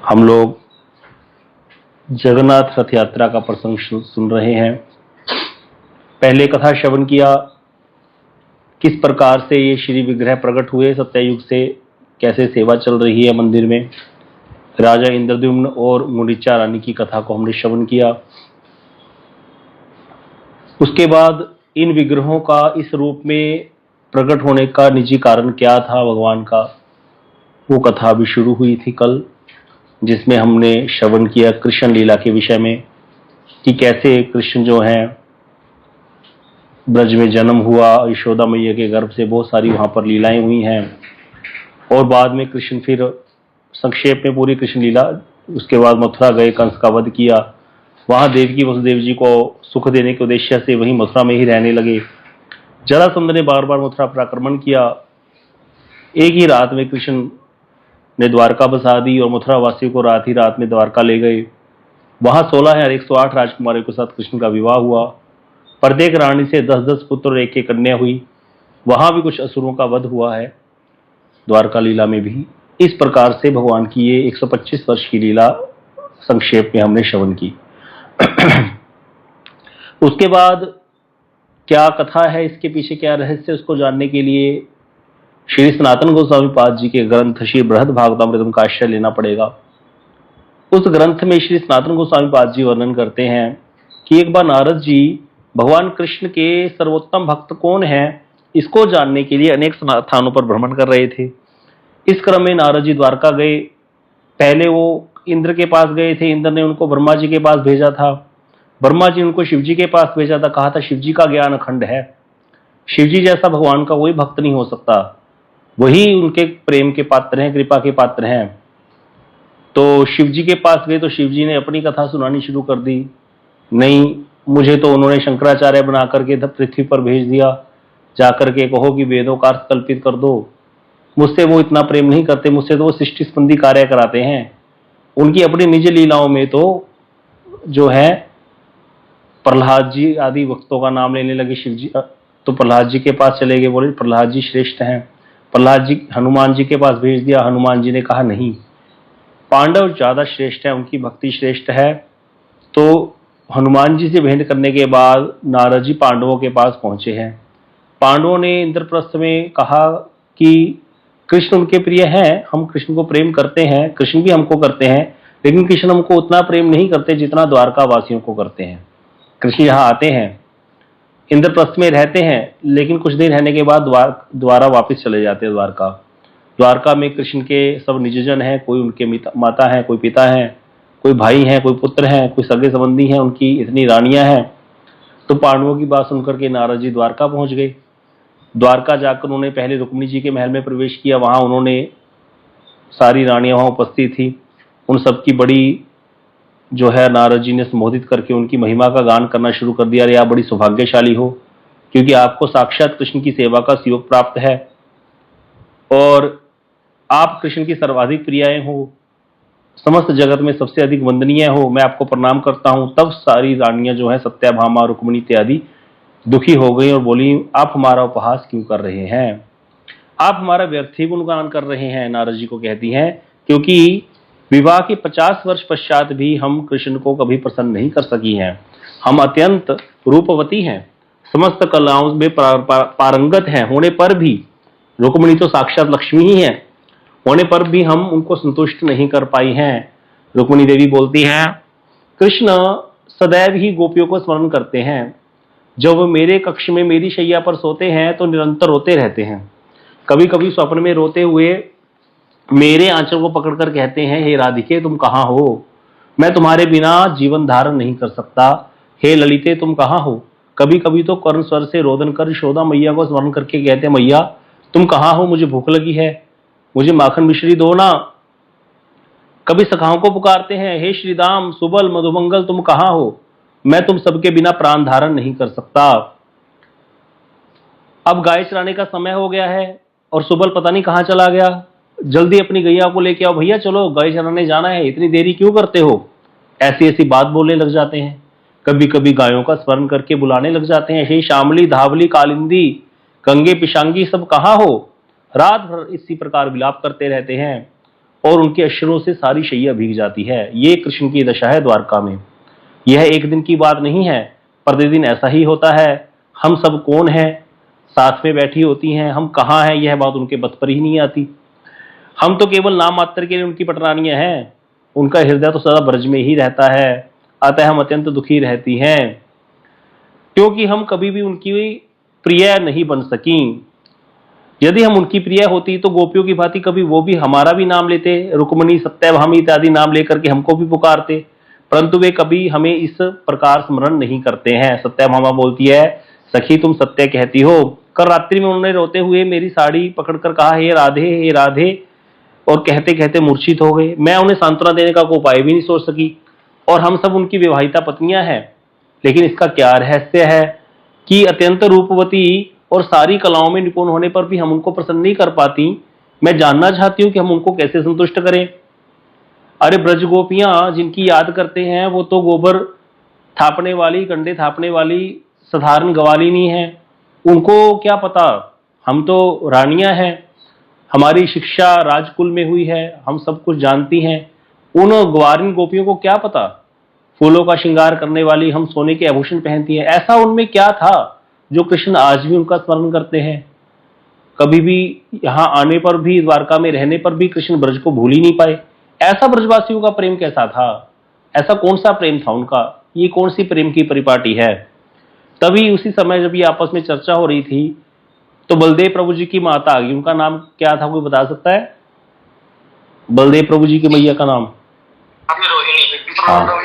हम लोग जगन्नाथ रथ यात्रा का प्रसंग सुन रहे हैं। पहले कथा श्रवण किया, किस प्रकार से ये श्री विग्रह प्रकट हुए, सत्ययुग से कैसे सेवा चल रही है मंदिर में। राजा इंद्रद्युम्न और मुंडिचा रानी की कथा को हमने श्रवण किया। उसके बाद इन विग्रहों का इस रूप में प्रकट होने का निजी कारण क्या था भगवान का, वो कथा भी शुरू हुई थी कल, जिसमें हमने श्रवण किया कृष्ण लीला के विषय में कि कैसे कृष्ण जो है ब्रज में जन्म हुआ, यशोदा मैया के गर्भ से बहुत सारी वहां पर लीलाएं हुई हैं। और बाद में कृष्ण फिर संक्षेप में पूरी कृष्ण लीला, उसके बाद मथुरा गए, कंस का वध किया, वहां देवकी वसुदेव जी को सुख देने के उद्देश्य से वहीं मथुरा में ही रहने लगे। जरासंध ने बार बार मथुरा पर आक्रमण किया। एक ही रात में कृष्ण ने द्वारका बसा दी और मथुरा वासियों को रात ही रात में द्वारका ले गए। वहां 16,108 राजकुमारियों के साथ कृष्ण का विवाह हुआ। प्रत्येक रानी से 10-10 पुत्र और एक कन्या हुई। वहां भी कुछ असुरों का वध हुआ है, द्वारका लीला में भी। इस प्रकार से भगवान की ये 125 वर्ष की लीला संक्षेप में हमने श्रवण की। उसके बाद क्या कथा है, इसके पीछे क्या रहस्य, उसको जानने के लिए श्री सनातन गोस्वामी पाद जी के ग्रंथ श्री बृहद भागवतामृतम का आश्रय लेना पड़ेगा। उस ग्रंथ में श्री सनातन गोस्वामी पाद जी वर्णन करते हैं कि एक बार नारद जी भगवान कृष्ण के सर्वोत्तम भक्त कौन है, इसको जानने के लिए अनेक स्थानों पर भ्रमण कर रहे थे। इस क्रम में नारद जी द्वारका गए। पहले वो इंद्र के पास गए थे, इंद्र ने उनको ब्रह्मा जी के पास भेजा था, ब्रह्मा जी उनको शिव जी के पास भेजा था, कहा था शिव जी का ज्ञान अखंड है, शिव जी जैसा भगवान का कोई भक्त नहीं हो सकता, वही उनके प्रेम के पात्र हैं, कृपा के पात्र हैं। तो शिव जी के पास गए तो शिव जी ने अपनी कथा सुनानी शुरू कर दी। नहीं, मुझे तो उन्होंने शंकराचार्य बना करके पृथ्वी पर भेज दिया, जाकर के कहो कि वेदों का अर्थ कल्पित कर दो। मुझसे वो इतना प्रेम नहीं करते, मुझसे तो वो सृष्टि संबंधी कार्य कराते हैं। उनकी अपनी निज लीलाओं में तो जो है प्रहलाद जी आदि भक्तों का नाम लेने लगे शिव जी, तो प्रहलाद जी के पास चले गए, बोले प्रहलाद जी श्रेष्ठ हैं। प्रहलाद जी हनुमान जी के पास भेज दिया, हनुमान जी ने कहा नहीं, पांडव ज्यादा श्रेष्ठ है, उनकी भक्ति श्रेष्ठ है। तो हनुमान जी से भेंट करने के बाद नारद जी पांडवों के पास पहुंचे हैं। पांडवों ने इंद्रप्रस्थ में कहा कि कृष्ण उनके प्रिय हैं, हम कृष्ण को प्रेम करते हैं, कृष्ण भी हमको करते हैं, लेकिन कृष्ण हमको उतना प्रेम नहीं करते जितना द्वारका वासियों को करते हैं। कृष्ण यहाँ आते हैं, इंद्रप्रस्थ में रहते हैं, लेकिन कुछ दिन रहने के बाद द्वारा वापस चले जाते हैं द्वारका। द्वारका में कृष्ण के सब निजजन हैं, कोई उनके माता हैं, कोई पिता हैं, कोई भाई हैं, कोई पुत्र हैं, कोई सगे संबंधी हैं, उनकी इतनी रानियां हैं। तो पांडवों की बात सुनकर के नारद जी द्वारका पहुंच गए। द्वारका जाकर उन्होंने पहले रुक्मिणी जी के महल में प्रवेश किया। वहां उन्होंने सारी रानियां वहां उपस्थित थी, उन सबकी बड़ी जो है नारद जी ने संबोधित करके उनकी महिमा का गान करना शुरू कर दिया। अरे आप बड़ी सौभाग्यशाली हो, क्योंकि आपको साक्षात कृष्ण की सेवा का सुयोग प्राप्त है और आप कृष्ण की सर्वाधिक प्रियाएं हो, समस्त जगत में सबसे अधिक वंदनीय हो, मैं आपको प्रणाम करता हूं। तब सारी रानियां जो है सत्याभामा, रुक्मिणी इत्यादि दुखी हो गई और बोली आप हमारा उपहास क्यों कर रहे हैं, आप हमारा व्यर्थ ही गुणगान कर रहे हैं। नारद जी को कहती हैं क्योंकि विवाह के 50 वर्ष पश्चात भी हम कृष्ण को कभी प्रसन्न नहीं कर सकी हैं। हम अत्यंत रूपवती हैं, समस्त कलाओं में पारंगत हैं होने पर भी, रुक्मिणी तो साक्षात लक्ष्मी ही है, होने पर भी हम उनको संतुष्ट नहीं कर पाई हैं। रुक्मिणी देवी बोलती हैं कृष्ण सदैव ही गोपियों को स्मरण करते हैं, जब वो मेरे कक्ष में मेरी शैया पर सोते हैं तो निरंतर रोते रहते हैं। कभी कभी स्वप्न में रोते हुए मेरे आंचल को पकड़कर कहते हैं हे राधिके तुम कहाँ हो, मैं तुम्हारे बिना जीवन धारण नहीं कर सकता, हे ललिते तुम कहाँ हो। कभी कभी तो कर्ण स्वर से रोदन कर यशोदा मैया को स्मरण करके कहते हैं मैया तुम कहाँ हो, मुझे भूख लगी है, मुझे माखन मिश्री दो ना। कभी सखाओं को पुकारते हैं हे श्रीदाम सुबल मधुमंगल तुम कहाँ हो, मैं तुम सबके बिना प्राण धारण नहीं कर सकता। अब गाय चराने का समय हो गया है और सुबल पता नहीं कहां चला गया, जल्दी अपनी गैया को लेके आओ, भैया चलो गाय चराने जाना है, इतनी देरी क्यों करते हो। ऐसी ऐसी बात बोलने लग जाते हैं। कभी कभी गायों का स्मरण करके बुलाने लग जाते हैं हे श्यामली धावली कालिंदी गंगे पिशांगी सब कहाँ हो। रात भर इसी प्रकार विलाप करते रहते हैं और उनके अश्रुओं से सारी शैया भीग जाती है। ये कृष्ण की दशा है द्वारका में। यह एक दिन की बात नहीं है, प्रतिदिन ऐसा ही होता है। हम सब कौन हैं, साथ में बैठी होती हैं, हम कहाँ हैं, यह बात उनके बत पर ही नहीं आती। हम तो केवल नाम मात्र के लिए उनकी पटरानियां हैं, उनका हृदय तो सदा ब्रज में ही रहता है। अतः हम अत्यंत दुखी रहती हैं, क्योंकि हम कभी भी उनकी प्रिय नहीं बन सकी। यदि हम उनकी प्रिय होती तो गोपियों की भांति कभी वो भी हमारा भी नाम लेते, रुक्मणी, सत्यभामी इत्यादि नाम लेकर के हमको भी पुकारते, परंतु वे कभी हमें इस प्रकार स्मरण नहीं करते हैं। सत्यभामा बोलती है, सखी तुम सत्य कहती हो। कल रात्रि में उन्होंने रोते हुए मेरी साड़ी पकड़कर कहा, हे राधे हे राधे, और कहते कहते मूर्छित हो गए। मैं उन्हें सांत्वना देने का कोई उपाय भी नहीं सोच सकी, और हम सब उनकी विवाहिता पत्नियां हैं। लेकिन इसका क्या रहस्य है कि अत्यंत रूपवती और सारी कलाओं में निपुण होने पर भी हम उनको प्रसन्न नहीं कर पाती। मैं जानना चाहती हूँ कि हम उनको कैसे संतुष्ट करें। अरे ब्रज गोपियां जिनकी याद करते हैं वो तो गोबर थापने वाली, कंडे थापने वाली साधारण गवालिनी है, उनको क्या पता। हम तो रानियां हैं, हमारी शिक्षा राजकुल में हुई है, हम सब कुछ जानती हैं। उन ग्वारिन गोपियों को क्या पता, फूलों का श्रृंगार करने वाली, हम सोने के आभूषण पहनती हैं। ऐसा उनमें क्या था जो कृष्ण आज भी उनका स्मरण करते हैं। कभी भी यहाँ आने पर भी, द्वारका में रहने पर भी कृष्ण ब्रज को भूल ही नहीं पाए। ऐसा ब्रजवासियों का प्रेम कैसा था, ऐसा कौन सा प्रेम था उनका, ये कौन सी प्रेम की परिपाटी है। तभी उसी समय जब ये आपस में चर्चा हो रही थी तो बलदेव प्रभु जी की माता आ गई। उनका नाम क्या था, कोई बता सकता है? बलदेव प्रभु जी की मैया का नाम? हाँ,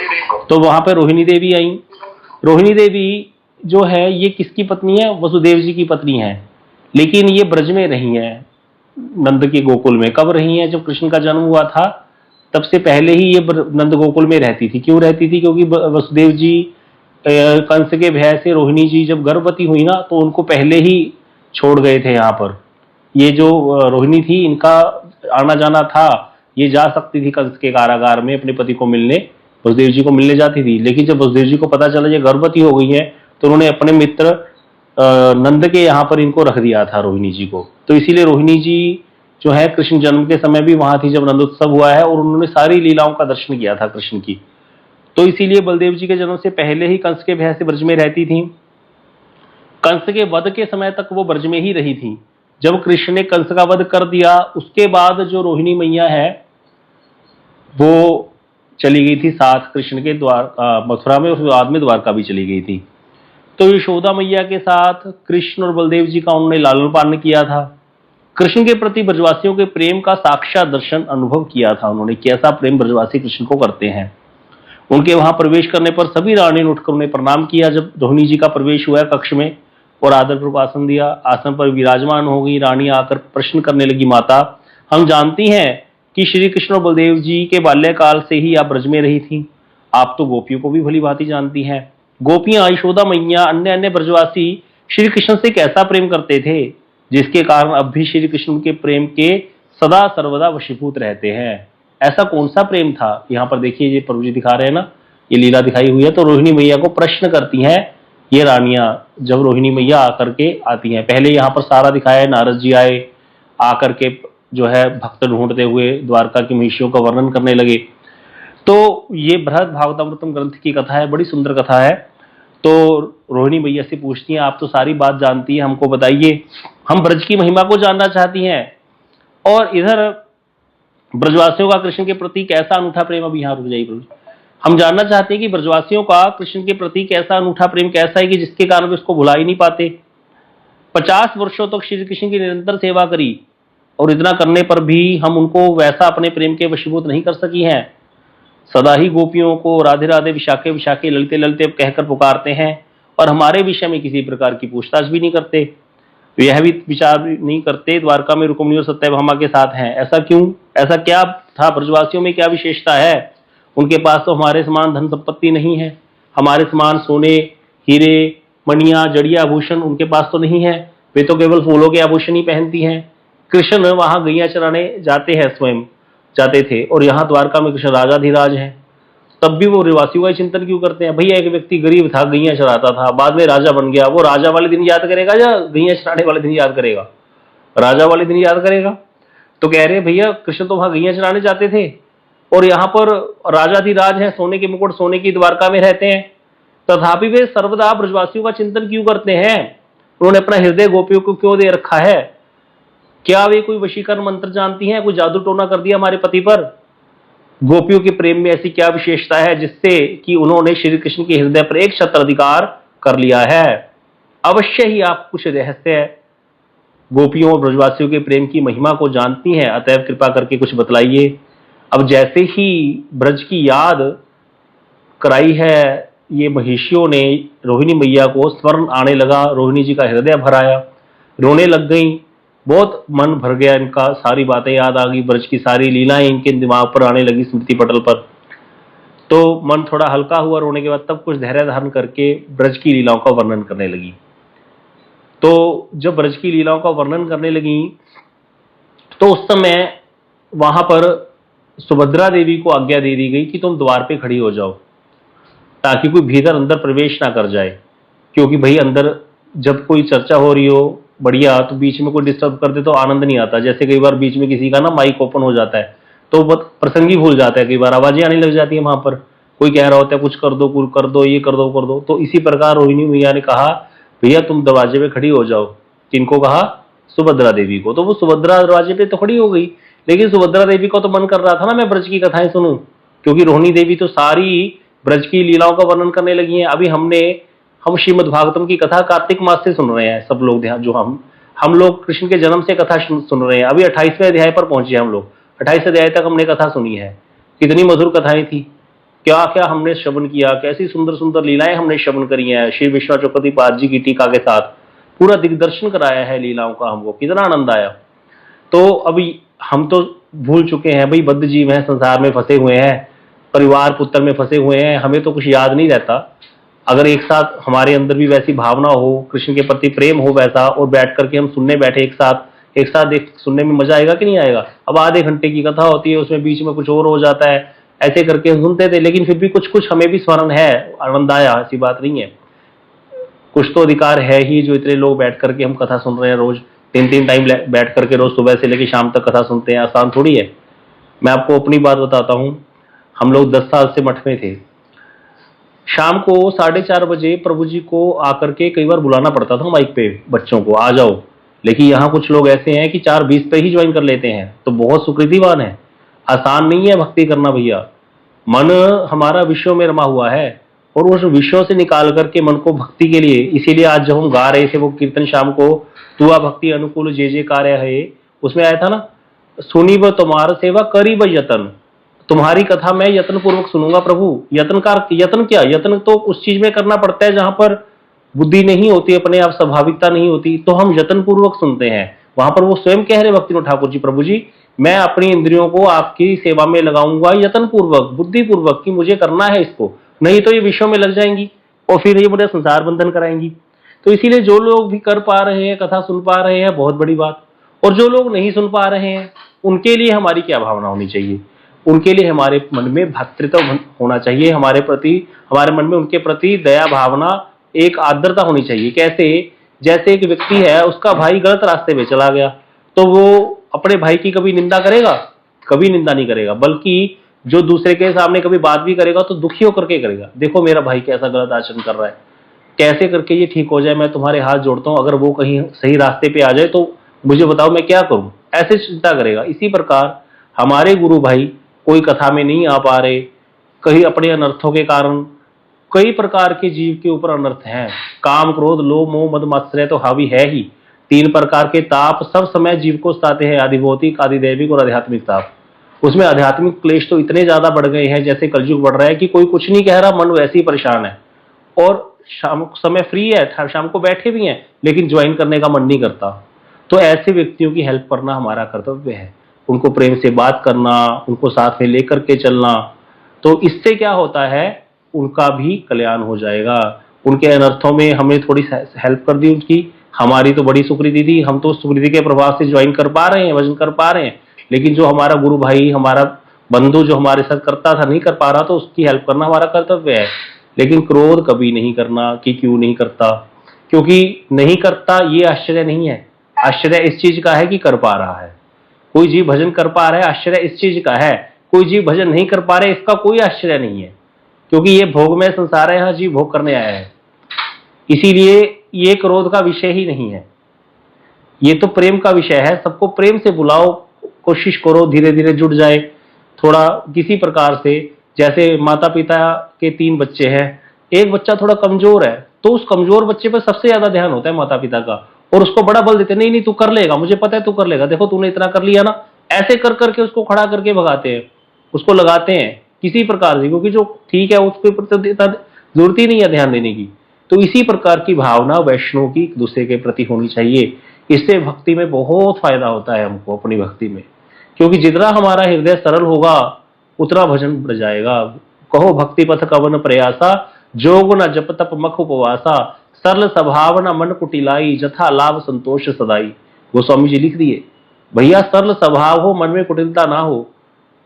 तो वहां पे रोहिणी देवी आई। रोहिणी देवी जो है ये किसकी पत्नी है? वसुदेव जी की पत्नी है। लेकिन ये ब्रज में रही है, नंद के गोकुल में। कब रही है? जब कृष्ण का जन्म हुआ था तब से पहले ही ये नंद गोकुल में रहती थी। क्यों रहती थी? क्योंकि वसुदेव जी कंस के भय से रोहिणी जी जब गर्भवती हुई ना तो उनको पहले ही छोड़ गए थे। यहाँ पर ये जो रोहिणी थी इनका आना जाना था, ये जा सकती थी कंस के कारागार में अपने पति को मिलने, वसुदेव जी को मिलने जाती थी। लेकिन जब वसुदेव जी को पता चला ये गर्भवती हो गई है तो उन्होंने अपने मित्र नंद के यहाँ पर इनको रख दिया था, रोहिणी जी को। तो इसीलिए रोहिणी जी जो है कृष्ण जन्म के समय भी वहां थी जब नंदोत्सव हुआ है, और उन्होंने सारी लीलाओं का दर्शन किया था कृष्ण की। तो इसीलिए बलदेव जी के जन्म से पहले ही कंस के भय से ब्रज में रहती थी। कंस के वध के समय तक वो ब्रज में ही रही थी। जब कृष्ण ने कंस का वध कर दिया उसके बाद जो रोहिणी मैया है वो चली गई थी साथ कृष्ण के मथुरा में, उसके बाद में द्वारका भी चली गई थी। तो यशोदा मैया के साथ कृष्ण और बलदेव जी का उन्होंने लालन पालन किया था। कृष्ण के प्रति ब्रजवासियों के प्रेम का साक्षात दर्शन अनुभव किया था उन्होंने, कैसा प्रेम ब्रजवासी कृष्ण को करते हैं। उनके वहां प्रवेश करने पर सभी रानी ने उठकर उन्हें प्रणाम किया। जब रोहिणी जी का प्रवेश हुआ कक्ष में और आदरपूर्वक आसन दिया, आसन पर विराजमान हो गई रानी, आकर प्रश्न करने लगी, माता हम जानती हैं कि श्री कृष्ण और बलदेव जी के बाल्यकाल से ही आप ब्रज में रही थी, आप तो गोपियों को भी भली भांति जानती हैं। गोपियां, यशोदा मैया, अन्य अन्य ब्रजवासी श्री कृष्ण से कैसा प्रेम करते थे जिसके कारण अब भी श्री कृष्ण के प्रेम के सदा सर्वदा वशीभूत रहते हैं। ऐसा कौन सा प्रेम था? यहाँ पर देखिए ये प्रभु जी दिखा रहे हैं ना, ये लीला दिखाई हुई है। तो रोहिणी मैया को प्रश्न करती हैं ये रानियां। जब रोहिणी मैया आकर के आती हैं, पहले यहाँ पर सारा दिखाया है, नारद जी आए, आकर के जो है भक्त ढूंढते हुए द्वारका की महिषियों का वर्णन करने लगे। तो ये बृहद भागवतामृतम ग्रंथ की कथा है, बड़ी सुंदर कथा है। तो रोहिणी मैया से पूछती हैं, आप तो सारी बात जानती हैं, हमको बताइए, हम ब्रज की महिमा को जानना चाहती हैं। और इधर ब्रजवासियों का कृष्ण के प्रति कैसा अनूठा प्रेम, अब यहाँ रुक जाइए प्रभु, हम जानना चाहते हैं कि ब्रजवासियों का कृष्ण के प्रति कैसा अनूठा प्रेम कैसा है कि जिसके कारण वे उसको भुला ही नहीं पाते। 50 वर्षों तक श्री कृष्ण की निरंतर सेवा करी और इतना करने पर भी हम उनको वैसा अपने प्रेम के वशीभूत नहीं कर सकी हैं। सदा ही गोपियों को राधे राधे विशाखे विशाखे ललते ललते कहकर पुकारते हैं और हमारे विषय में किसी प्रकार की पूछताछ भी नहीं करते। यह भी विचार नहीं करते द्वारका में रुक्मिणी और सत्यभामा के साथ हैं। ऐसा क्यों? ऐसा क्या था? ब्रजवासियों में क्या विशेषता है? उनके पास तो हमारे समान धन संपत्ति नहीं है, हमारे समान सोने हीरे मणियां जड़िया आभूषण उनके पास तो नहीं है। वे तो केवल फूलों के आभूषण ही पहनती हैं। कृष्ण वहां गैया चराने जाते हैं, स्वयं जाते थे, और यहाँ द्वारका में कृष्ण राजाधिराज हैं, तब भी वो रिवासियों का चिंतन क्यों करते हैं? भैया एक व्यक्ति गरीब था, गैया चराता था, बाद में राजा बन गया, वो राजा वाले दिन याद करेगा या गैया चराने वाले दिन याद करेगा? राजा वाले दिन याद करेगा। तो कह रहे भैया कृष्ण तो वहां गैया चराने जाते थे और यहाँ पर राजाधिराज हैं, सोने के मुकुट सोने की द्वारका में रहते हैं, तथापि वे सर्वदा ब्रजवासियों का चिंतन क्यों करते हैं? उन्होंने अपना हृदय गोपियों को क्यों दे रखा है? क्या वे कोई वशीकरण मंत्र जानती हैं? कोई जादू टोना कर दिया हमारे पति पर? गोपियों के प्रेम में ऐसी क्या विशेषता है जिससे कि उन्होंने श्री कृष्ण के हृदय पर एक छत्र अधिकार कर लिया है? अवश्य ही आप कुछ रहस्य गोपियों और ब्रजवासियों के प्रेम की महिमा को जानती हैं, अतएव कृपा करके कुछ बतलाइए। अब जैसे ही ब्रज की याद कराई है ये महिषियों ने रोहिणी मैया को, स्मरण आने लगा, रोहिणी जी का हृदय भर आया, रोने लग गई, बहुत मन भर गया इनका, सारी बातें याद आ गई, ब्रज की सारी लीलाएं इनके दिमाग पर आने लगी स्मृति पटल पर। तो मन थोड़ा हल्का हुआ रोने के बाद, तब कुछ धैर्य धारण करके ब्रज की लीलाओं का वर्णन करने लगी। तो जब ब्रज की लीलाओं का वर्णन करने लगी तो उस समय वहां पर सुभद्रा देवी को आज्ञा दे दी गई कि तुम द्वार पे खड़ी हो जाओ ताकि कोई भीतर अंदर प्रवेश ना कर जाए, क्योंकि भाई अंदर जब कोई चर्चा हो रही हो बढ़िया तो बीच में कोई डिस्टर्ब कर दे तो आनंद नहीं आता। जैसे कई बार बीच में किसी का ना माइक ओपन हो जाता है तो बहुत प्रसंगी भूल जाता है, कई बार आवाजें आने लग जाती है, वहां पर कोई कह रहा होता है कुछ कर दो, कुछ कर दो, ये कर दो, कर दो। तो इसी प्रकार रोहिणी मैया ने कहा भैया तुम दरवाजे पे खड़ी हो जाओ। किनको कहा? सुभद्रा देवी को। तो वो सुभद्रा दरवाजे पे तो खड़ी हो गई, लेकिन सुभद्रा देवी को तो मन कर रहा था ना मैं ब्रज की कथाएं सुनूं, क्योंकि रोहिणी देवी तो सारी ब्रज की लीलाओं का वर्णन करने लगी हैं। अभी हम श्रीमद् भागवतम की कथा कार्तिक मास से सुन रहे हैं सब लोग, ध्यान जो हम लोग कृष्ण के जन्म से कथा सुन रहे हैं। अभी 28वें अध्याय पर पहुंचे हम लोग, 28 अध्याय तक हमने कथा सुनी है। कितनी मधुर कथाएं थी, क्या क्या हमने श्रवण किया, कैसी सुंदर सुंदर लीलाएं हमने श्रवण करी हैं। श्री विश्वनाथ चक्रवर्ती पाद जी की टीका के साथ पूरा दिग्दर्शन कराया है लीलाओं का, हमको कितना आनंद आया। तो अभी हम तो भूल चुके हैं भाई, बद्ध जीव हैं, संसार में फंसे हुए हैं, परिवार पुत्र में फंसे हुए हैं, हमें तो कुछ याद नहीं रहता। अगर एक साथ हमारे अंदर भी वैसी भावना हो, कृष्ण के प्रति प्रेम हो वैसा, और बैठ करके हम सुनने बैठे एक साथ देख सुनने में मजा आएगा कि नहीं आएगा? अब आधे घंटे की कथा होती है, उसमें बीच में कुछ और हो जाता है, ऐसे करके हम सुनते थे, लेकिन फिर भी कुछ कुछ हमें भी स्मरण है, आनंद आया, ऐसी बात नहीं है। कुछ तो अधिकार है ही, जो इतने लोग बैठ करके हम कथा सुन रहे हैं, रोज 3-3 टाइम बैठ करके रोज सुबह से लेकर शाम तक कथा सुनते हैं, आसान थोड़ी है। मैं आपको अपनी बात बताता हूं, हम लोग 10 साल से मठ में थे। शाम को 4:30 बजे प्रभु जी को आकर के कई बार बुलाना पड़ता था माइक पे, बच्चों को आ जाओ, लेकिन यहाँ कुछ लोग ऐसे हैं कि 4:20 पे ही ज्वाइन कर लेते हैं, तो बहुत सुकृतिवान है। आसान नहीं है भक्ति करना भैया, मन हमारा विषयों में रमा हुआ है, और उस विषयों से निकाल करके मन को भक्ति के लिए, इसीलिए आज जब हम गा रहे थे वो कीर्तन शाम को, तुआ भक्ति अनुकूल जे जे कार्य है, उसमें आया था ना, सुनी व तुम्हार सेवा करी व यतन, तुम्हारी कथा मैं यत्न पूर्वक सुनूंगा प्रभु। यत्न क्या, यत्न तो उस चीज में करना पड़ता है जहां पर बुद्धि नहीं होती, अपने आप स्वाभाविकता नहीं होती, तो हम यत्न पूर्वक सुनते हैं। वहां पर वो स्वयं कह रहे भक्ति ठाकुर जी, प्रभु जी मैं अपनी इंद्रियों को आपकी सेवा में लगाऊंगा यत्न पूर्वक, बुद्धि पूर्वक, कि मुझे करना है इसको, नहीं तो ये विषयों में लग जाएंगी और फिर ये मुझे संसार बंधन कराएंगी। तो इसीलिए जो लोग भी कर पा रहे हैं, कथा सुन पा रहे हैं, बहुत बड़ी बात, और जो लोग नहीं सुन पा रहे हैं उनके लिए हमारी क्या भावना होनी चाहिए? उनके लिए हमारे मन में भ्रातृत्व होना चाहिए, हमारे मन में उनके प्रति दया भावना, एक आर्द्रता होनी चाहिए। कैसे? जैसे एक व्यक्ति है, उसका भाई गलत रास्ते पे चला गया, तो वो अपने भाई की कभी निंदा करेगा? कभी निंदा नहीं करेगा, बल्कि जो दूसरे के सामने कभी बात भी करेगा तो दुखी होकर के करेगा, देखो मेरा भाई कैसा गलत आचरण कर रहा है, कैसे करके ये ठीक हो जाए, मैं तुम्हारे हाथ जोड़ता हूं, अगर वो कहीं सही रास्ते पे आ जाए तो मुझे बताओ मैं क्या करूं, ऐसे चिंता करेगा। इसी प्रकार हमारे गुरु भाई कोई कथा में नहीं आ पा रहे, कहीं अपने अनर्थों के कारण, कई प्रकार के जीव के ऊपर अनर्थ हैं, काम क्रोध लोभ मोह मद मात्सर्य तो हावी है ही, 3 प्रकार के ताप सब समय जीव को सताते हैं, आदि भौतिक, आदि दैविक और आध्यात्मिक ताप। उसमें आध्यात्मिक क्लेश तो इतने ज्यादा बढ़ गए हैं, जैसे कलयुग बढ़ रहा है कि कोई कुछ नहीं कह रहा, मन वैसे ही परेशान है, और शाम समय फ्री है, शाम को बैठे भी हैं, लेकिन ज्वाइन करने का मन नहीं करता। तो ऐसे व्यक्तियों की हेल्प करना हमारा कर्तव्य है, उनको प्रेम से बात करना, उनको साथ में लेकर के चलना, तो इससे क्या होता है, उनका भी कल्याण हो जाएगा। उनके अनर्थों में हमने थोड़ी हेल्प कर दी उनकी, हमारी तो बड़ी सुकृति थी, हम तो सुकृति के प्रभाव से ज्वाइन कर पा रहे हैं, भजन कर पा रहे हैं, लेकिन जो हमारा गुरु भाई, हमारा बंधु जो हमारे साथ करता था नहीं कर पा रहा, तो उसकी हेल्प करना हमारा कर्तव्य है। लेकिन क्रोध कभी नहीं करना कि क्यों नहीं करता, क्योंकि नहीं करता ये आश्चर्य नहीं है, आश्चर्य इस चीज का है कि कर पा रहा है। कोई जीव भजन कर पा रहा है, आश्चर्य इस चीज का है। कोई जीव भजन नहीं कर पा रहे, इसका कोई आश्चर्य नहीं है, क्योंकि ये भोग में संसार है, यहाँ जीव भोग करने आया है। इसीलिए ये क्रोध का विषय ही नहीं है, ये तो प्रेम का विषय है। सबको प्रेम से बुलाओ, कोशिश करो धीरे धीरे जुड़ जाए थोड़ा किसी प्रकार से। जैसे माता पिता के 3 बच्चे हैं, एक बच्चा थोड़ा कमजोर है, तो उस कमजोर बच्चे पर सबसे ज्यादा ध्यान होता है माता पिता का, और उसको बड़ा बल देते, नहीं नहीं तू कर लेगा, मुझे पता है तू कर लेगा, देखो तूने इतना कर लिया ना। ऐसे कर करके उसको खड़ा करके भगाते हैं, उसको लगाते हैं किसी प्रकार से, क्योंकि जो ठीक है उसके प्रति जरूरत ही नहीं है ध्यान देने की। तो इसी प्रकार की भावना वैष्णव की एक दूसरे के प्रति होनी चाहिए। इससे भक्ति में बहुत फायदा होता है हमको, अपनी भक्ति में, क्योंकि जितना हमारा हृदय सरल होगा उतना भजन बढ़ जाएगा। कहो भक्ति पथ कवन प्रयासा, जोग न जप तप मख उपवासा, सरल स्वभाव न मन कुटिलाई, जथा लाभ संतोष सदाई। गोस्वामी जी लिख दिए, भैया सरल स्वभाव हो, मन में कुटिलता ना हो,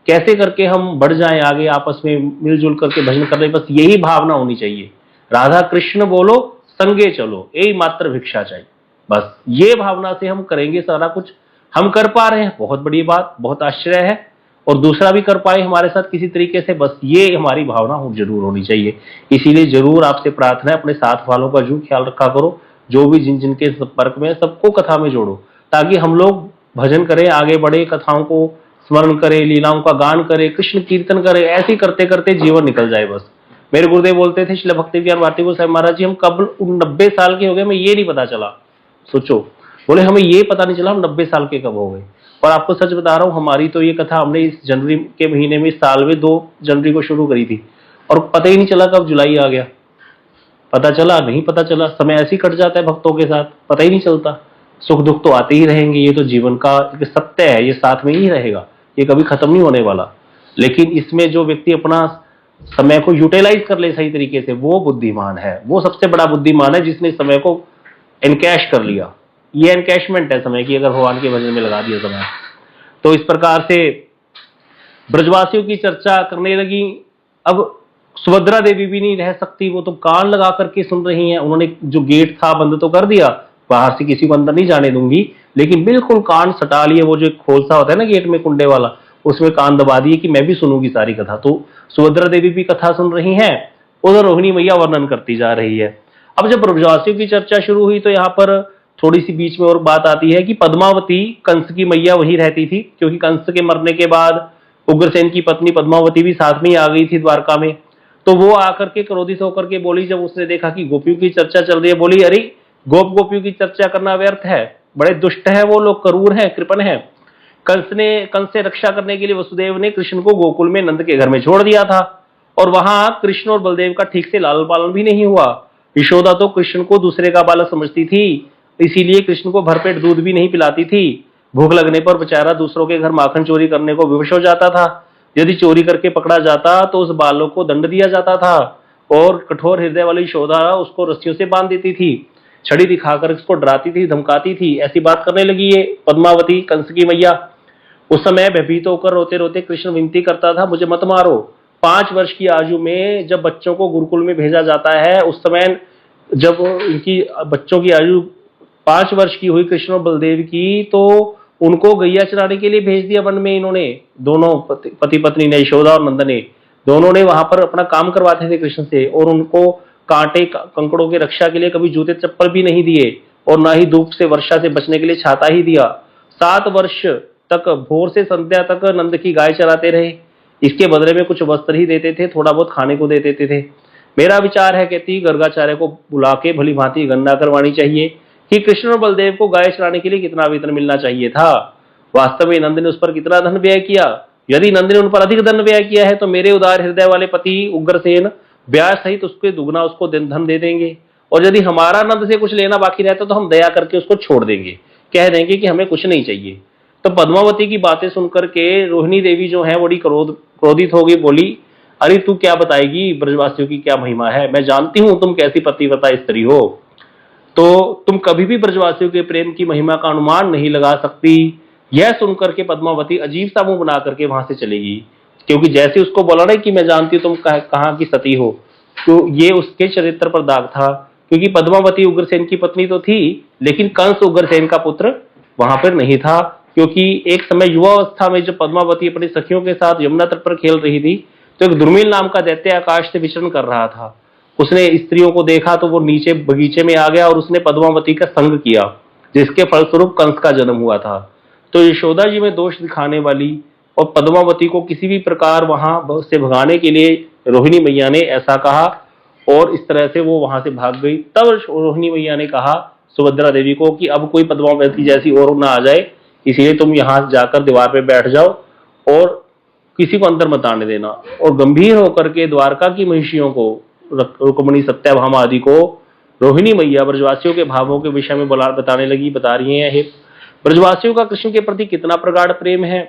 कैसे करके हम बढ़ जाएं आगे, आपस में मिलजुल करके भजन कर रहे, बस यही भावना होनी चाहिए। राधा कृष्ण बोलो, संगे चलो, यही मात्र भिक्षा चाहिए। बस ये भावना से हम करेंगे, सारा कुछ हम कर पा रहे हैं, बहुत बड़ी बात, बहुत आश्चर्य है, और दूसरा भी कर पाए हमारे साथ किसी तरीके से, बस ये हमारी भावना जरूर होनी चाहिए। इसीलिए जरूर आपसे प्रार्थना है, अपने साथ वालों का जरूर ख्याल रखा करो, जो भी जिन जिनके संपर्क में, सबको कथा में जोड़ो, ताकि हम लोग भजन करें, आगे बढ़े, कथाओं को स्मरण करें, लीलाओं का गान करें, कृष्ण कीर्तन करें। ऐसे करते करते जीवन निकल जाए। बस मेरे गुरुदेव बोलते थे, श्रील भक्ति विज्ञान भारती गोसाई महाराज जी, हम कब 90 साल के हो गए, हमें ये नहीं पता चला। सोचो, बोले हमें ये पता नहीं चला हम 90 साल के कब हो गए। और आपको सच बता रहा हूं, हमारी तो ये कथा हमने इस जनवरी के महीने में, इस साल में 2 जनवरी को शुरू करी थी, और पता ही नहीं चला कब जुलाई आ गया। पता चला नहीं, पता चला, समय ऐसे ही कट जाता है भक्तों के साथ, पता ही नहीं चलता। सुख दुख तो आते ही रहेंगे, ये तो जीवन का एक सत्य है, ये साथ में ही रहेगा, ये कभी खत्म नहीं होने वाला। लेकिन इसमें जो व्यक्ति अपना समय को यूटिलाइज कर ले सही तरीके से, वो बुद्धिमान है, वो सबसे बड़ा बुद्धिमान है, जिसने समय को एनकैश कर लिया। ये एनकैशमेंट है समय की, अगर भगवान के भजन में लगा दिया समय। तो इस प्रकार से ब्रजवासियों की चर्चा करने लगी। अब सुभद्रा देवी भी नहीं रह सकती, वो तो कान लगा करके सुन रही हैं। उन्होंने जो गेट था बंद तो कर दिया, बाहर से किसी को अंदर नहीं जाने दूंगी, लेकिन बिल्कुल कान सटा लिए, वो जो एक खोलसा होता है ना गेट में कुंडे वाला, उसमें कान दबा दिए कि मैं भी सुनूंगी सारी कथा। तो सुभद्रा देवी भी कथा सुन रही हैं, उधर रोहिणी मैया वर्णन करती जा रही है। अब जब ब्रजवासियों की चर्चा शुरू हुई तो यहाँ पर थोड़ी सी बीच में और बात आती है कि पद्मावती, कंस की मैया वही रहती थी, क्योंकि कंस के मरने के बाद उग्रसेन की पत्नी पद्मावती भी साथ में ही आ गई थी द्वारका में। तो वो आकर के क्रोधित होकर के बोली, जब उसने देखा कि गोपियों की चर्चा चल रही है, बोली अरे गोपियों की चर्चा करना व्यर्थ है, बड़े दुष्ट है वो लोग, क्रूर है, कृपण है। कंस से रक्षा करने के लिए वसुदेव ने कृष्ण को गोकुल में नंद के घर में छोड़ दिया था, और वहां कृष्ण और बलदेव का ठीक से लालन पालन भी नहीं हुआ। यशोदा तो कृष्ण को दूसरे का बालक समझती थी, इसीलिए कृष्ण को भरपेट दूध भी नहीं पिलाती थी। भूख लगने पर बेचारा दूसरों के घर माखन चोरी करने को विवश हो जाता था। यदि चोरी करके पकड़ा जाता तो उस बालक को दंड दिया जाता था, और कठोर हृदय वाली यशोदा उसको रस्सियों से बांध देती थी, छड़ी दिखाकर उसको डराती थी, धमकाती थी। ऐसी बात करने लगी ये पद्मावती, कंस की मैया। उस समय भयभीत होकर रोते रोते कृष्ण विनती करता था, मुझे मत मारो। 5 वर्ष की आयु में जब बच्चों को गुरुकुल में भेजा जाता है, उस समय जब इनकी बच्चों की आयु 5 वर्ष की हुई कृष्ण और बलदेव की, तो उनको गैया चराने के लिए भेज दिया वन में। इन्होंने दोनों पति पत्नी ने, यशोदा और नंद ने, दोनों ने वहां पर अपना काम करवाते थे कृष्ण से, और उनको कांटे कंकड़ों की रक्षा के लिए कभी जूते चप्पल भी नहीं दिए, और ना ही धूप से वर्षा से बचने के लिए छाता ही दिया। 7 वर्ष तक भोर से संध्या तक नंद की गाय चराते रहे। इसके बदले में कुछ वस्त्र ही देते थे, थोड़ा बहुत खाने को दे देते थे। मेरा विचार है, कहती, गर्गाचार्य को बुला के भली भांति गणना करवानी चाहिए कि कृष्ण और बलदेव को गाय चराने के लिए कितना वेतन मिलना चाहिए था। वास्तव में नंद ने उस पर कितना धन व्यय किया? यदि नंद ने उन पर अधिक धन व्यय किया है तो मेरे उदार हृदय वाले पति उग्रसेन ब्याज सहित उसके दुगना उसको धन दे देंगे, और यदि हमारा नंद से कुछ लेना बाकी रहता तो हम दया करके उसको छोड़ देंगे, कह देंगे कि हमें कुछ नहीं चाहिए। तो पद्मावती की बातें सुनकर के रोहिणी देवी जो है बड़ी क्रोधित हो गई, बोली, अरे तू क्या बताएगी ब्रजवासियों की क्या महिमा है? मैं जानती हूं तुम कैसी पतिव्रता स्त्री हो, तो तुम कभी भी ब्रजवासियों के प्रेम की महिमा का अनुमान नहीं लगा सकती। यह सुनकर के पद्मावती अजीब सा मुंह बना करके वहां से चलेगी, क्योंकि जैसे उसको बोला ना कि मैं जानती हूं तुम कहां की सती हो, तो ये उसके चरित्र पर दाग था। क्योंकि पद्मावती उग्रसेन की पत्नी तो थी, लेकिन कंस उग्रसेन का पुत्र वहां पर नहीं था, क्योंकि एक समय युवावस्था में जब पद्मावती अपनी सखियों के साथ यमुना तट पर खेल रही थी तो एक दुर्मिल नाम का दैत्य आकाश से विचरण कर रहा था। उसने स्त्रियों को देखा तो वो नीचे बगीचे में आ गया और उसने पद्मावती का संग किया, जिसके फलस्वरूप कंस का जन्म हुआ था। तो यशोदा जी में दोष दिखाने वाली और पद्मावती को किसी भी प्रकार वहां से भगाने के लिए रोहिणी मैया ने ऐसा कहा और इस तरह से वो वहां से भाग गई। तब रोहिणी मैया ने कहा सुभद्रा देवी को कि अब कोई पद्मावती जैसी और ना आ जाए, इसीलिए तुम यहां जाकर दीवार पे बैठ जाओ और किसी को अंदर मत आने देना। और गंभीर होकर के द्वारका की महिषियों को, रुक्मिणी, सत्यभामा आदि को रोहिणी मैया ब्रजवासियों के भावों के विषय में बताने लगी। बता रही है हे ब्रजवासियों का कृष्ण के प्रति कितना प्रगाढ़ प्रेम है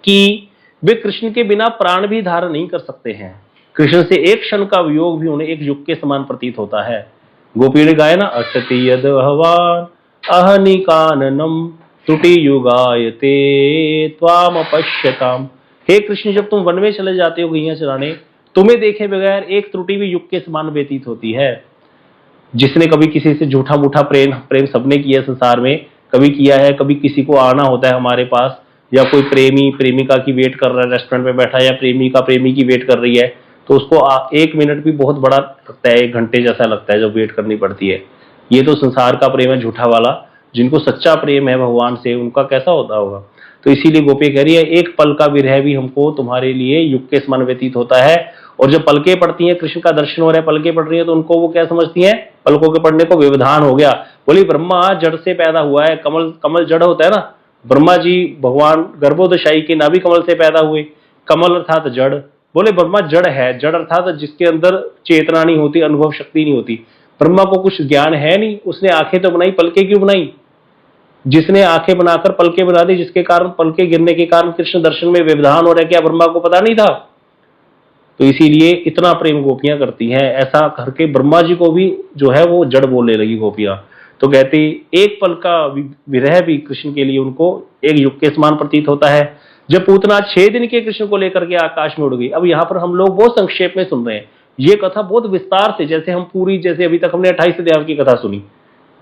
कि वे कृष्ण के बिना प्राण भी धारण नहीं कर सकते हैं। कृष्ण से एक क्षण का वियोग भी उन्हें एक युग के समान प्रतीत होता है। गोपी ने गाया ना, असति यद हवान अहनि काननम त्रुटि युगायते त्वाम अपश्यताम। हे कृष्ण, जब तुम वन में चले जाते हो गैया चराने, तुम्हें देखे बगैर एक त्रुटि भी युग के समान व्यतीत होती है। जिसने कभी किसी से झूठा मूठा प्रेम सबने किया संसार में, कभी किया है। कभी किसी को आना होता है हमारे पास, या कोई प्रेमी प्रेमिका की वेट कर रहा है रेस्टोरेंट में बैठा, या प्रेमिका प्रेमी की वेट कर रही है, तो उसको एक मिनट भी बहुत बड़ा लगता है, एक घंटे जैसा लगता है जब वेट करनी पड़ती है। ये तो संसार का प्रेम है झूठा वाला। जिनको सच्चा प्रेम है भगवान से, उनका कैसा होता होगा। तो इसीलिए गोपी कह रही है, एक पल का विरह भी हमको तुम्हारे लिए युग के समान व्यतीत होता है। और जब पलकें पड़ती हैं, कृष्ण का दर्शन हो रहा है, पलकें पड़ रही है, तो उनको वो क्या समझती हैं, पलकों के पड़ने को व्यवधान हो गया। बोली ब्रह्मा जड़ से पैदा हुआ है, कमल कमल जड़ होता है ना, ब्रह्मा जी भगवान गर्भोदशाई के नाभि कमल से पैदा हुए, कमल अर्थात जड़। बोले ब्रह्मा जड़ है, जड़ अर्थात जिसके अंदर चेतना नहीं होती, अनुभव शक्ति नहीं होती। ब्रह्मा को कुछ ज्ञान है नहीं, उसने आंखें तो बनाई, पलके क्यों बनाई? जिसने आंखें बनाकर पलके बना दी, जिसके कारण पलके गिरने के कारण कृष्ण दर्शन में व्यवधान हो रहा है, क्या ब्रह्मा को पता नहीं था? तो इसीलिए इतना प्रेम गोपियां करती हैं। ऐसा करके ब्रह्मा जी को भी जो है वो जड़ बोलने लगी गोपियां। तो कहती एक पल का विरह भी कृष्ण के लिए उनको एक युग के समान प्रतीत होता है। जब पूतना 6 दिन के कृष्ण को लेकर के आकाश में उड़ गई। अब यहाँ पर हम लोग बहुत संक्षेप में सुन रहे हैं, ये कथा बहुत विस्तार से, जैसे हम पूरी, जैसे अभी तक हमने 28 अध्याय की कथा सुनी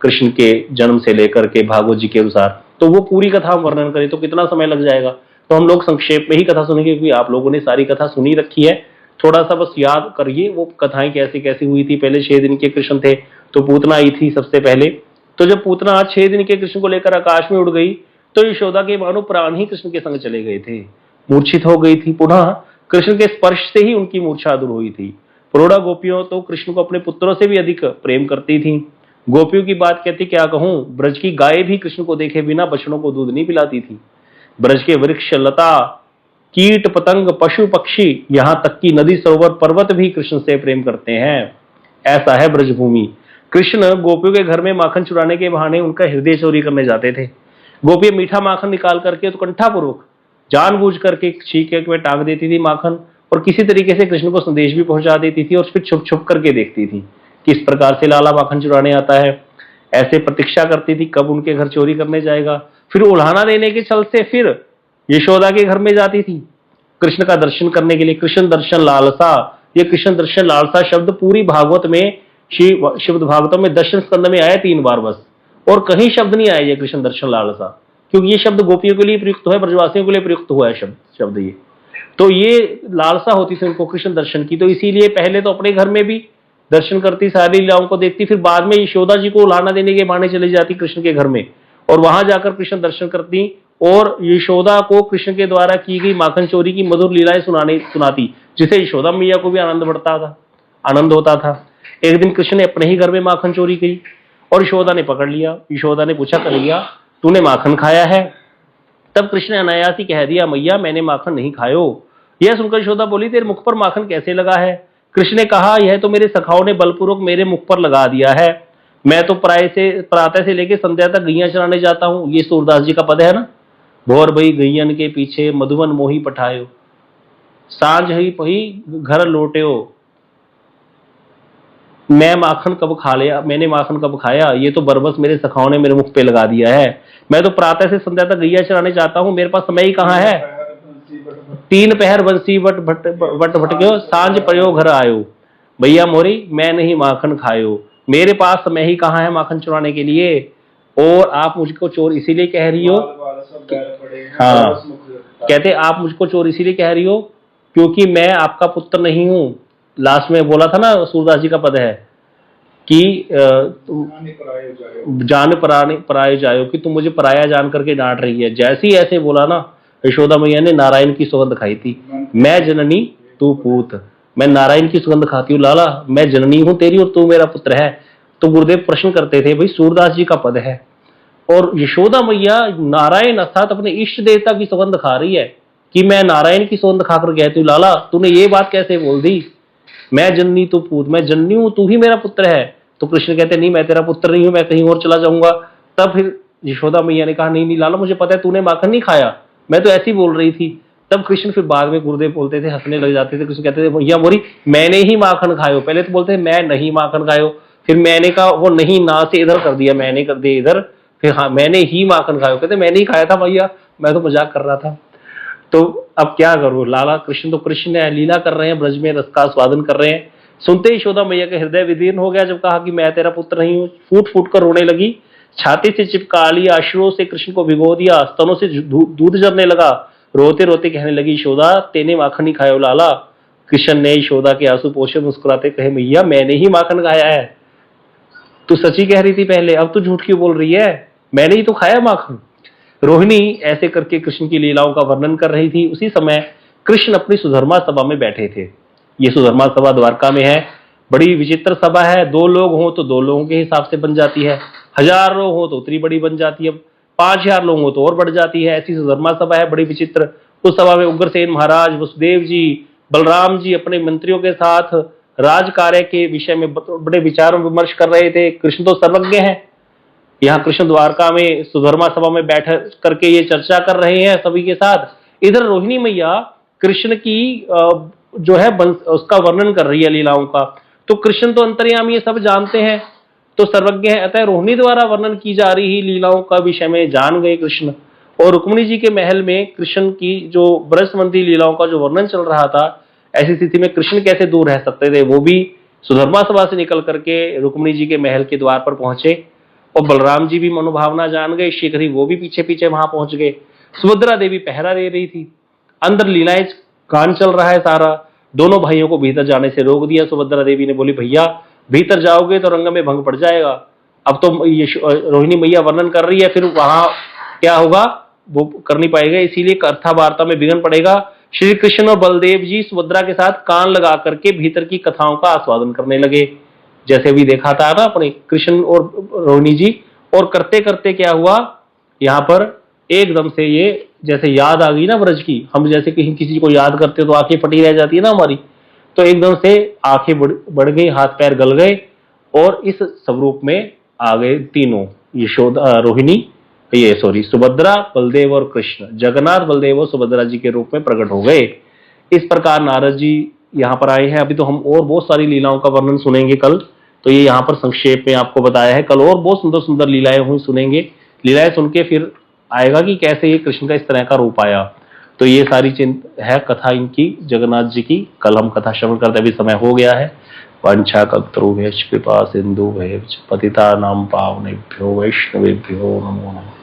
कृष्ण के जन्म से लेकर के भागवत जी के अनुसार, तो वो पूरी कथा हम वर्णन करें तो कितना समय लग जाएगा। तो हम लोग संक्षेप में ही कथा सुनेंगे, क्योंकि आप लोगों ने सारी कथा सुनी रखी है। थोड़ा सा बस याद करिए वो कथाएं कैसे कैसे हुई थी। पहले 6 दिन के कृष्ण थे तो पूतना आई थी सबसे पहले। तो जब पूतना 6 दिन के कृष्ण को लेकर आकाश में उड़ गई तो यशोदा के मानो प्राण ही कृष्ण के संग चले गए थे, मूर्छित हो गई थी। पुनः कृष्ण के स्पर्श से ही उनकी मूर्छा दूर हुई थी। प्रोढ़ा गोपियों तो कृष्ण को अपने पुत्रों से भी अधिक प्रेम करती थी। गोपियों की बात कहती क्या कहूं, ब्रज की गाय भी कृष्ण को देखे बिना बछड़ों को दूध नहीं पिलाती थी। ब्रज के वृक्ष, लता, कीट पतंग, पशु पक्षी, यहां तक कि नदी सरोवर पर्वत भी कृष्ण से प्रेम करते हैं। ऐसा है ब्रजभूमि। कृष्ण गोपियों के घर में माखन चुराने के बहाने उनका हृदय चोरी करने जाते थे। गोपियां मीठा माखन निकाल करके तो कंठापूर्वक जानबूझ करके छीके में टांग देती थी माखन, और किसी तरीके से कृष्ण को संदेश भी पहुंचा देती थी, और फिर छुप छुप करके देखती थी किस प्रकार से लाला माखन चुराने आता है। ऐसे प्रतीक्षा करती थी कब उनके घर चोरी करने जाएगा। फिर उल्हाना देने के चल से फिर यशोदा के घर में जाती थी कृष्ण का दर्शन करने के लिए। कृष्ण दर्शन लालसा, ये कृष्ण दर्शन लालसा शब्द पूरी भागवत में, शिव भागवतम में दर्शन स्कंद में आया 3 बार बस, और कहीं शब्द नहीं आया ये कृष्ण दर्शन लालसा, क्योंकि ये शब्द गोपियों के लिए प्रयुक्त है, ब्रजवासियों के लिए प्रयुक्त हुआ है शब्द ये। तो ये लालसा होती थी उनको कृष्ण दर्शन की। तो इसीलिए पहले तो अपने घर में भी दर्शन करती, सारी लीलाओं को देखती, फिर बाद में यशोदा जी को उल्हाना देने के बहाने चली जाती कृष्ण के घर में, और वहां जाकर कृष्ण दर्शन करती, और यशोदा को कृष्ण के द्वारा की गई माखन चोरी की मधुर लीलाएं सुनाती, जिसे यशोदा मैया को भी आनंद होता था। एक दिन कृष्ण ने अपने ही घर में माखन चोरी की और यशोदा ने पकड़ लिया। यशोदा ने पूछा, कर लिया तूने माखन खाया है? तब कृष्ण ने अनायास ही कह दिया, मैया मैंने माखन नहीं खायो। यह सुनकर यशोदा बोली, तेरे मुख पर माखन कैसे लगा है? कृष्ण ने कहा, यह तो मेरे सखाओं ने बलपूर्वक मेरे मुख पर लगा दिया है। मैं तो प्रातः से लेकर संध्या तक गैया चराने जाता हूं। ये सूरदास जी का पद है ना, भोर भई गैयन के पीछे मधुवन मोही पठायो, सांझ ही पही घर लौट्यो, मैंने माखन कब खाया? ये तो बरबस मेरे सखाओं ने मेरे मुख पे लगा दिया है। मैं तो प्रातः से संध्या तक गैया चराने जाता हूं, मेरे पास समय ही कहाँ है? 3 पहर बंसी वट भटक्यो, सांझ पयो घर आयो। भैया मोरी मैं नहीं माखन खायो, मेरे पास समय ही कहाँ है माखन चुराने के लिए। और आप मुझको चोर इसीलिए कह रही हो हाँ, कहते आप मुझको चोर इसीलिए कह रही हो क्योंकि मैं आपका पुत्र नहीं हूं। लास्ट में बोला था ना, सूरदास जी का पद है कि तुम जान पराये जायो, कि तुम मुझे पराया जान करके डांट रही है। जैसे ही ऐसे बोला ना, यशोदा मैया ने नारायण की सुगंध खाई थी। मैं जननी तू पूत, मैं नारायण की सुगंध खाती हूँ लाला, मैं जननी हूं तेरी और तू मेरा पुत्र है। तो गुरुदेव प्रश्न करते थे, भाई सूरदास जी का पद है और यशोदा मैया नारायण अर्थात अपने इष्ट देवता की सुगंध खा रही है कि मैं नारायण की सुगंध खाकर कहती हूँ लाला तूने ये बात कैसे बोल दी, मैं जननी तू पूत, मैं जननी हूं तू ही मेरा पुत्र है। तो कृष्ण कहते नहीं, मैं तेरा पुत्र नहीं हूं, मैं कहीं और चला जाऊंगा। तब फिर यशोदा मैया ने कहा नहीं नहीं लाला, मुझे पता है तूने माखन नहीं खाया, मैं तो ऐसी बोल रही थी। तब कृष्ण फिर बाद में गुरुदेव बोलते थे, हंसने लग जाते थे। कृष्ण कहते थे भैया मोरी मैंने ही माखन खायो। पहले तो बोलते मैं नहीं माखन खायो, फिर मैंने कहा वो नहीं ना से इधर कर दिया, मैंने कर दिया इधर, फिर हाँ मैंने ही माखन खायो। कहते मैंने ही खाया था भैया, मैं तो मजाक कर रहा था। तो अब क्या करूं लाला, कृष्ण तो कृष्ण है, लीला कर रहे हैं, ब्रज में रस का स्वादन कर रहे हैं। सुनते ही यशोदा मैया का हृदय विदीर्ण हो गया। जब कहा कि मैं तेरा पुत्र नहीं हूं, फूट फूट कर रोने लगी, छाती से चिपका लिया, अश्रुओं से कृष्ण को भिगो दिया, स्तनों से दूध झरने लगा। रोते रोते कहने लगी यशोदा तेने माखन ही खायो लाला। कृष्ण ने यशोदा के आंसू पोंछे, मुस्कुराते कहे मैया मैंने ही माखन खाया है, तू सच्ची कह रही थी पहले, अब तू झूठ क्यों बोल रही है, मैंने ही तो खाया माखन। रोहिणी ऐसे करके कृष्ण की लीलाओं का वर्णन कर रही थी। उसी समय कृष्ण अपनी सुधर्मा सभा में बैठे थे। ये सुधर्मा सभा द्वारका में है, बड़ी विचित्र सभा है। 2 लोग हो तो 2 लोगों के हिसाब से बन जाती है, 1000 लोग हो तो उतनी बड़ी बन जाती है, 5000 लोग हो तो और बढ़ जाती है। ऐसी सुधर्मा सभा है, बड़ी विचित्र। उस सभा में उग्रसेन महाराज, वसुदेव जी, बलराम जी अपने मंत्रियों के साथ राज कार्य के विषय में बड़े विचार विमर्श कर रहे थे। कृष्ण तो सर्वज्ञ है। यहाँ कृष्ण द्वारका में सुधर्मा सभा में बैठ करके ये चर्चा कर रहे हैं सभी के साथ। इधर रोहिणी मैया कृष्ण की जो है उसका वर्णन कर रही है लीलाओं का। तो कृष्ण तो अंतर्यामी, ये सब जानते हैं, तो सर्वज्ञ है, अतः रोहिणी द्वारा वर्णन की जा रही लीलाओं का विषय में जान गए कृष्ण। और रुक्मिणी जी के महल में कृष्ण की जो ब्रज संबंधी लीलाओं का जो वर्णन चल रहा था, ऐसी स्थिति में कृष्ण कैसे दूर रह सकते थे। वो भी सुधर्मा सभा से निकल करके रुक्मिणी जी के महल के द्वार पर पहुंचे और बलराम जी भी मनोभावना जान गए, शीघ्र ही वो भी पीछे पीछे वहां पहुंच गए। सुभद्रा देवी पहरा दे रही थी, अंदर लीलाएं कान चल रहा है सारा। दोनों भाइयों को भीतर जाने से रोक दिया। सुभद्रा देवी ने बोली भैया भीतर जाओगे तो रंग में भंग पड़ जाएगा। अब तो ये रोहिणी मैया वर्णन कर रही है, फिर वहां क्या होगा वो कर नहीं पाएगा, इसीलिए कथा वार्ता में विघ्न पड़ेगा। श्री कृष्ण और बलदेव जी सुभद्रा के साथ कान लगा करके भीतर की कथाओं का आस्वादन करने लगे, जैसे अभी देखा था ना अपने कृष्ण और रोहिणी जी। और करते करते क्या हुआ, यहाँ पर एकदम से ये जैसे याद आ गई ना ब्रज की, हम जैसे कहीं किसी को याद करते तो आंखें फटी रह जाती है ना हमारी, तो एकदम से आंखें बढ़ गई, हाथ पैर गल गए और इस स्वरूप में आ गए तीनों, यशोदा, रोहिणी, ये सॉरी सुभद्रा, बलदेव और कृष्ण, जगन्नाथ बलदेव और सुभद्रा जी के रूप में प्रकट हो गए। इस प्रकार नारद जी यहाँ पर आए हैं। अभी तो हम और बहुत सारी लीलाओं का वर्णन सुनेंगे कल, तो ये यहाँ पर संक्षेप में आपको बताया है। कल और बहुत सुंदर सुंदर लीलाएं हुई सुनेंगे। लीलाएं सुन के फिर आएगा कि कैसे ये कृष्ण का इस तरह का रूप आया। तो ये सारी है कथा इनकी, जगन्नाथ जी की। कल हम कथा श्रवण करते, अभी समय हो गया है। वांछा कल्पतरुभ्यश्च कृपा सिंधुभ्यश्च पतितानां पावनेभ्यो वैष्णवेभ्यो नमो नमः।